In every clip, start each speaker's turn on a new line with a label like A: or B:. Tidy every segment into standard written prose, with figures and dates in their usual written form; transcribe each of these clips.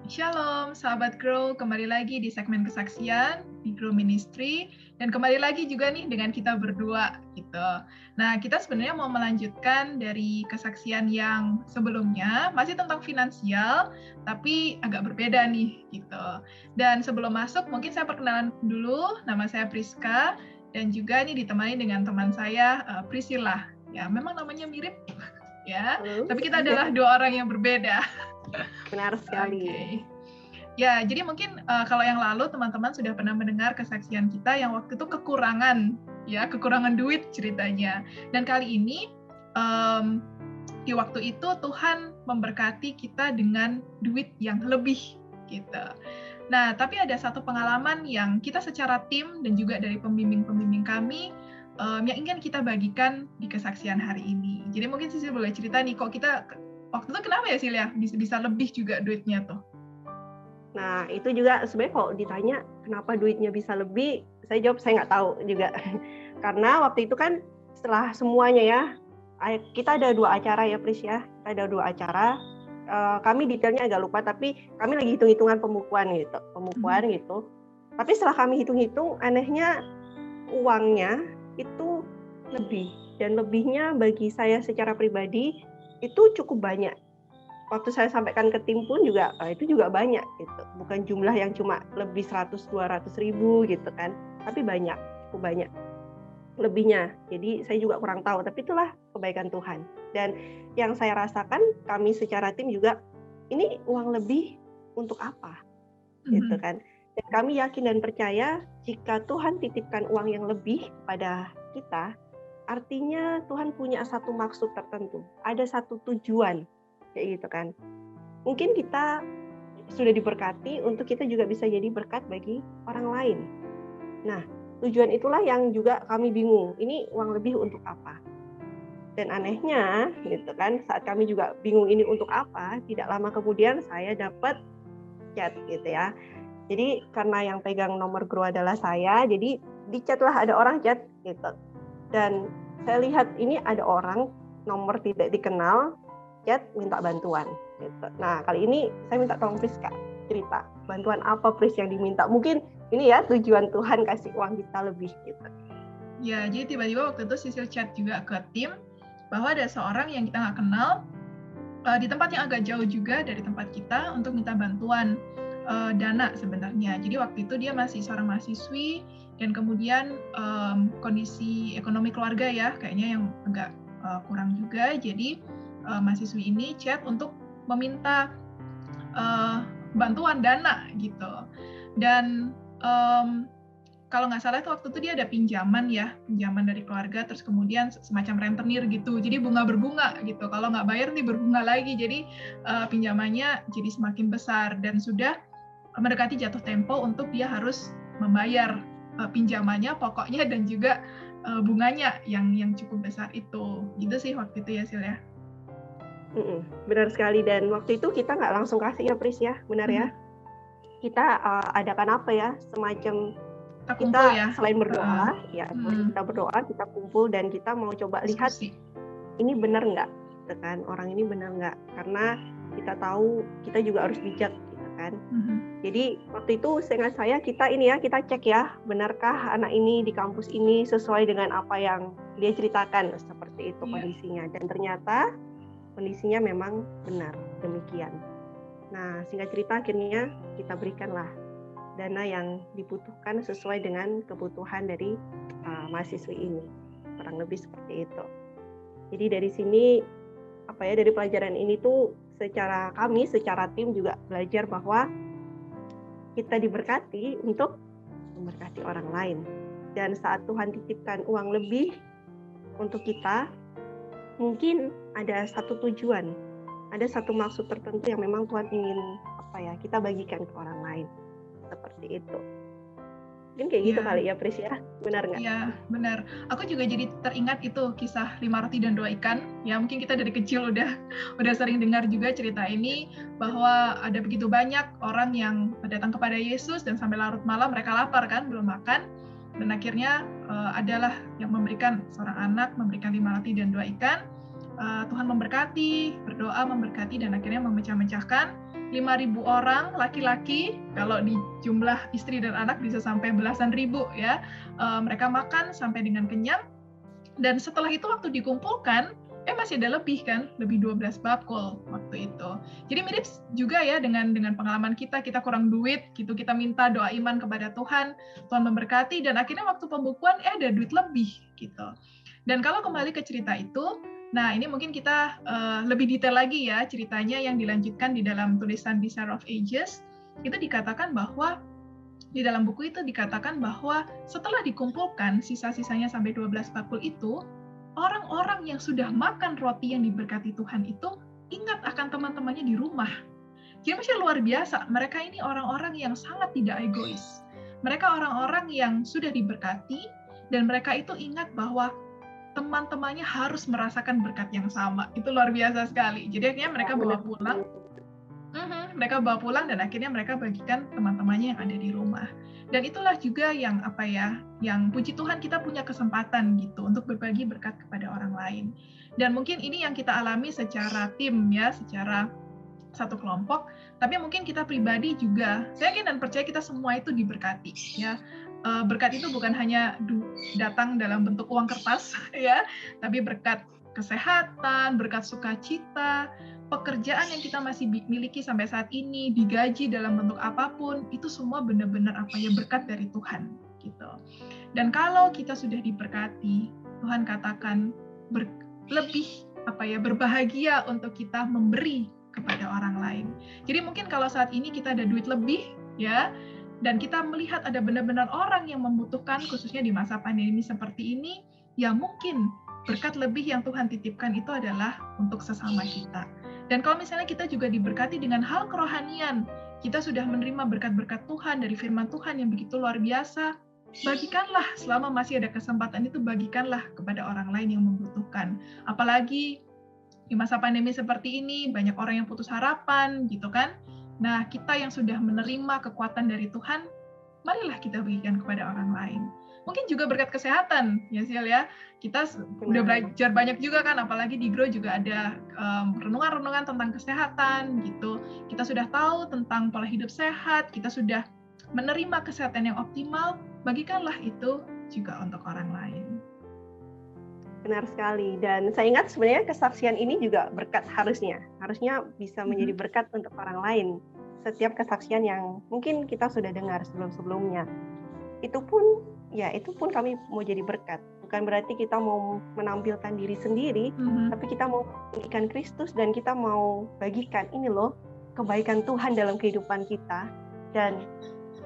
A: Shalom, sahabat Grow, kembali lagi di segmen kesaksian di Grow Ministry, dan kembali lagi juga nih dengan kita berdua gitu. Nah, kita sebenarnya mau melanjutkan dari kesaksian yang sebelumnya, masih tentang finansial, tapi agak berbeda nih gitu. Dan sebelum masuk, mungkin saya perkenalan dulu, nama saya Priska, dan juga nih ditemani dengan teman saya Priscilla. Ya, memang namanya mirip ya,
B: Halo.
A: tapi kita adalah dua orang yang berbeda.
B: Benar sekali.
A: Oke. Ya, jadi mungkin kalau yang lalu teman-teman sudah pernah mendengar kesaksian kita yang waktu itu kekurangan duit ceritanya. Dan kali ini di waktu itu Tuhan memberkati kita dengan duit yang lebih gitu. Nah, tapi ada satu pengalaman yang kita secara tim dan juga dari pembimbing-pembimbing kami yang ingin kita bagikan di kesaksian hari ini. Jadi mungkin Sisi boleh cerita nih, kok kita waktu itu kenapa ya Silya bisa lebih juga duitnya tuh?
B: Nah, itu juga sebenarnya kalau ditanya kenapa duitnya bisa lebih, saya jawab saya nggak tahu juga. Karena waktu itu kan setelah semuanya ya, kita ada 2 acara ya Pris ya, kita ada 2 acara. Kami detailnya agak lupa, tapi kami lagi hitung-hitungan pembukuan gitu. Tapi setelah kami hitung-hitung, anehnya uangnya itu lebih, dan lebihnya bagi saya secara pribadi itu cukup banyak. Waktu saya sampaikan ke tim pun juga itu juga banyak gitu. Bukan jumlah yang cuma lebih 100-200 ribu gitu kan, tapi cukup banyak lebihnya. Jadi saya juga kurang tahu, tapi itulah kebaikan Tuhan. Dan yang saya rasakan, kami secara tim juga, ini uang lebih untuk apa? Gitu kan. Dan kami yakin dan percaya jika Tuhan titipkan uang yang lebih pada kita, artinya Tuhan punya satu maksud tertentu, ada satu tujuan, kayak gitu kan. Mungkin kita sudah diberkati untuk kita juga bisa jadi berkat bagi orang lain. Nah, tujuan itulah yang juga kami bingung, ini uang lebih untuk apa? Dan anehnya gitu kan, saat kami juga bingung ini untuk apa, tidak lama kemudian saya dapat chat gitu ya. Jadi karena yang pegang nomor Grow adalah saya, jadi di chat lah ada orang chat gitu. Dan saya lihat ini ada orang nomor tidak dikenal chat minta bantuan gitu. Nah, kali ini saya minta tolong Priska cerita, bantuan apa Pris yang diminta? Mungkin ini ya tujuan Tuhan kasih uang kita lebih gitu.
A: Ya, jadi tiba-tiba waktu itu Sisil chat juga ke tim bahwa ada seorang yang kita nggak kenal di tempat yang agak jauh juga dari tempat kita untuk minta bantuan dana sebenarnya. Jadi waktu itu dia masih seorang mahasiswi dan kemudian kondisi ekonomi keluarga ya kayaknya yang agak kurang juga. Jadi mahasiswi ini chat untuk meminta bantuan dana gitu. Dan kalau nggak salah itu waktu itu dia ada pinjaman dari keluarga, terus kemudian semacam rentenir gitu, jadi bunga berbunga gitu, kalau nggak bayar nih berbunga lagi, jadi pinjamannya jadi semakin besar dan sudah mendekati jatuh tempo untuk dia harus membayar pinjamannya, pokoknya dan juga bunganya yang cukup besar itu, gitu sih waktu itu ya Sil ya.
B: Benar sekali, dan waktu itu kita nggak langsung kasih ya Pris ya, benar ya, kita adakan apa ya, semacam kita ya. Selain berdoa, kita berdoa, kita kumpul dan kita mau coba lihat ini benar nggak, gitu kan? Orang ini benar nggak? Karena kita tahu kita juga harus bijak, gitu kan? Jadi waktu itu seingat saya kita cek ya, benarkah anak ini di kampus ini sesuai dengan apa yang dia ceritakan, seperti itu kondisinya. Dan ternyata kondisinya memang benar demikian. Nah, singkat cerita akhirnya kita berikanlah dana yang dibutuhkan sesuai dengan kebutuhan dari mahasiswi ini, kurang lebih seperti itu. Jadi dari sini dari pelajaran ini tuh secara tim juga belajar bahwa kita diberkati untuk memberkati orang lain. Dan saat Tuhan titipkan uang lebih untuk kita, mungkin ada satu tujuan, ada satu maksud tertentu yang memang Tuhan ingin kita bagikan ke orang lain. Seperti itu. Mungkin kayak gitu kali ya Pris ya, benar nggak?
A: Iya, benar. Aku juga jadi teringat itu kisah 5 roti dan 2 ikan. Ya mungkin kita dari kecil udah sering dengar juga cerita ini, bahwa ada begitu banyak orang yang datang kepada Yesus dan sampai larut malam mereka lapar kan, belum makan. Dan akhirnya adalah yang memberikan seorang anak, memberikan 5 roti dan 2 ikan. Tuhan memberkati, berdoa memberkati dan akhirnya memecah-mecahkan 5.000 orang laki-laki, kalau di jumlah istri dan anak bisa sampai belasan ribu ya. Mereka makan sampai dengan kenyang, dan setelah itu waktu dikumpulkan, masih ada lebih kan, lebih 12 bakul waktu itu. Jadi mirip juga ya dengan pengalaman kita kurang duit gitu, kita minta doa iman kepada Tuhan, Tuhan memberkati, dan akhirnya waktu pembukuan ada duit lebih gitu. Dan kalau kembali ke cerita itu, nah ini mungkin kita lebih detail lagi ya ceritanya yang dilanjutkan di dalam tulisan Desire of Ages, itu dikatakan bahwa di dalam buku itu dikatakan bahwa setelah dikumpulkan sisa-sisanya sampai 12 bakul itu, orang-orang yang sudah makan roti yang diberkati Tuhan itu ingat akan teman-temannya di rumah. Jadi masih luar biasa, mereka ini orang-orang yang sangat tidak egois. Mereka orang-orang yang sudah diberkati, dan mereka itu ingat bahwa teman-temannya harus merasakan berkat yang sama. Itu luar biasa sekali. Jadi akhirnya mereka bawa pulang. Mereka bawa pulang dan akhirnya mereka bagikan teman-temannya yang ada di rumah. Dan itulah juga yang yang puji Tuhan kita punya kesempatan gitu untuk berbagi berkat kepada orang lain. Dan mungkin ini yang kita alami secara tim ya, secara satu kelompok, tapi mungkin kita pribadi juga, saya yakin dan percaya kita semua itu diberkati ya. Berkat itu bukan hanya datang dalam bentuk uang kertas ya, tapi berkat kesehatan, berkat sukacita, pekerjaan yang kita masih miliki sampai saat ini, digaji dalam bentuk apapun, itu semua benar-benar berkat dari Tuhan gitu. Dan kalau kita sudah diberkati, Tuhan katakan lebih berbahagia untuk kita memberi kepada orang lain. Jadi mungkin kalau saat ini kita ada duit lebih ya, dan kita melihat ada benar-benar orang yang membutuhkan, khususnya di masa pandemi seperti ini, ya mungkin berkat lebih yang Tuhan titipkan itu adalah untuk sesama kita. Dan kalau misalnya kita juga diberkati dengan hal kerohanian, kita sudah menerima berkat-berkat Tuhan dari firman Tuhan yang begitu luar biasa, bagikanlah selama masih ada kesempatan itu, bagikanlah kepada orang lain yang membutuhkan. Apalagi di masa pandemi seperti ini, banyak orang yang putus harapan gitu kan. Nah, kita yang sudah menerima kekuatan dari Tuhan, marilah kita berikan kepada orang lain. Mungkin juga berkat kesehatan, ya Sil ya. Kita udah belajar banyak juga kan, apalagi di Grow juga ada renungan-renungan tentang kesehatan gitu. Kita sudah tahu tentang pola hidup sehat, kita sudah menerima kesehatan yang optimal, bagikanlah itu juga untuk orang lain.
B: Benar sekali, dan saya ingat sebenarnya kesaksian ini juga berkat, harusnya bisa menjadi berkat untuk orang lain. Setiap kesaksian yang mungkin kita sudah dengar sebelum-sebelumnya, itu pun kami mau jadi berkat. Bukan berarti kita mau menampilkan diri sendiri, tapi kita mau bagikan Kristus, dan kita mau bagikan ini loh kebaikan Tuhan dalam kehidupan kita. Dan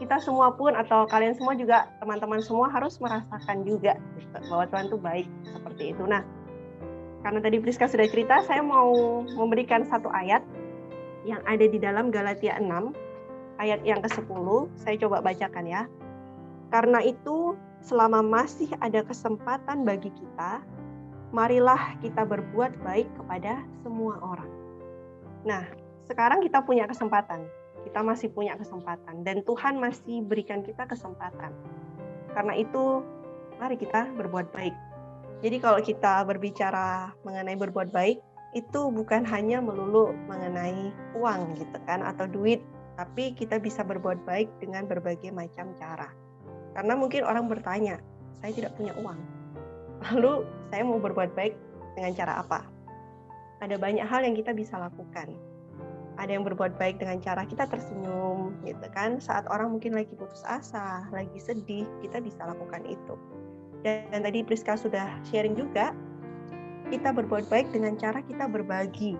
B: kita semua pun, atau kalian semua juga, teman-teman semua harus merasakan juga bahwa Tuhan itu baik seperti itu. Nah, karena tadi Priska sudah cerita, saya mau memberikan satu ayat yang ada di dalam Galatia 6, ayat yang ke-10. Saya coba bacakan ya. Karena itu, selama masih ada kesempatan bagi kita, marilah kita berbuat baik kepada semua orang. Nah, sekarang kita punya kesempatan. Kita masih punya kesempatan, dan Tuhan masih berikan kita kesempatan. Karena itu, mari kita berbuat baik. Jadi kalau kita berbicara mengenai berbuat baik, itu bukan hanya melulu mengenai uang gitu kan, atau duit, tapi kita bisa berbuat baik dengan berbagai macam cara. Karena mungkin orang bertanya, saya tidak punya uang, lalu saya mau berbuat baik dengan cara apa? Ada banyak hal yang kita bisa lakukan. Ada yang berbuat baik dengan cara kita tersenyum, gitu kan. Saat orang mungkin lagi putus asa, lagi sedih, kita bisa lakukan itu. Dan tadi Priska sudah sharing juga, kita berbuat baik dengan cara kita berbagi.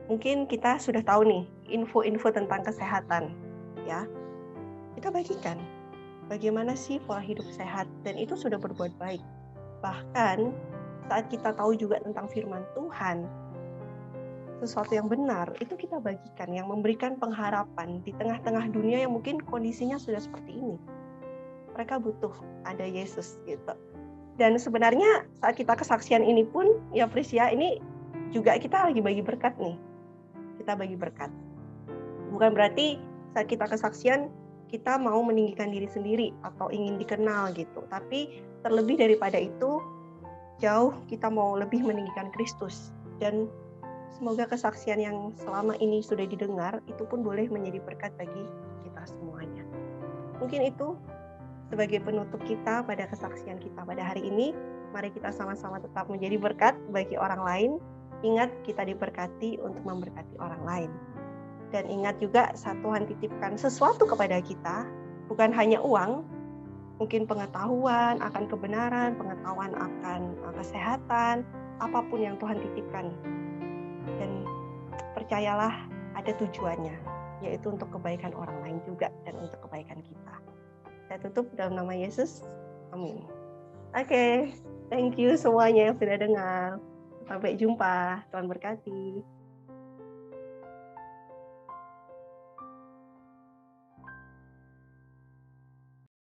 B: Mungkin kita sudah tahu nih, info-info tentang kesehatan, ya. Kita bagikan. Bagaimana sih pola hidup sehat, dan itu sudah berbuat baik. Bahkan, saat kita tahu juga tentang firman Tuhan, sesuatu yang benar, itu kita bagikan, yang memberikan pengharapan di tengah-tengah dunia yang mungkin kondisinya sudah seperti ini. Mereka butuh ada Yesus gitu. Dan sebenarnya saat kita kesaksian ini pun, ya Prisya, ini juga kita lagi bagi berkat nih. Kita bagi berkat. Bukan berarti saat kita kesaksian, kita mau meninggikan diri sendiri atau ingin dikenal gitu. Tapi terlebih daripada itu, jauh kita mau lebih meninggikan Kristus. Dan semoga kesaksian yang selama ini sudah didengar itu pun boleh menjadi berkat bagi kita semuanya. Mungkin itu sebagai penutup kita pada kesaksian kita pada hari ini. Mari kita sama-sama tetap menjadi berkat bagi orang lain. Ingat, kita diberkati untuk memberkati orang lain. Dan ingat juga, saat Tuhan titipkan sesuatu kepada kita, bukan hanya uang, mungkin pengetahuan akan kebenaran, pengetahuan akan kesehatan, apapun yang Tuhan titipkan. Dan percayalah, ada tujuannya, yaitu untuk kebaikan orang lain juga dan untuk kebaikan kita. Saya tutup dalam nama Yesus. Amin. Oke, thank you semuanya yang sudah dengar. Sampai jumpa. Tuhan berkati.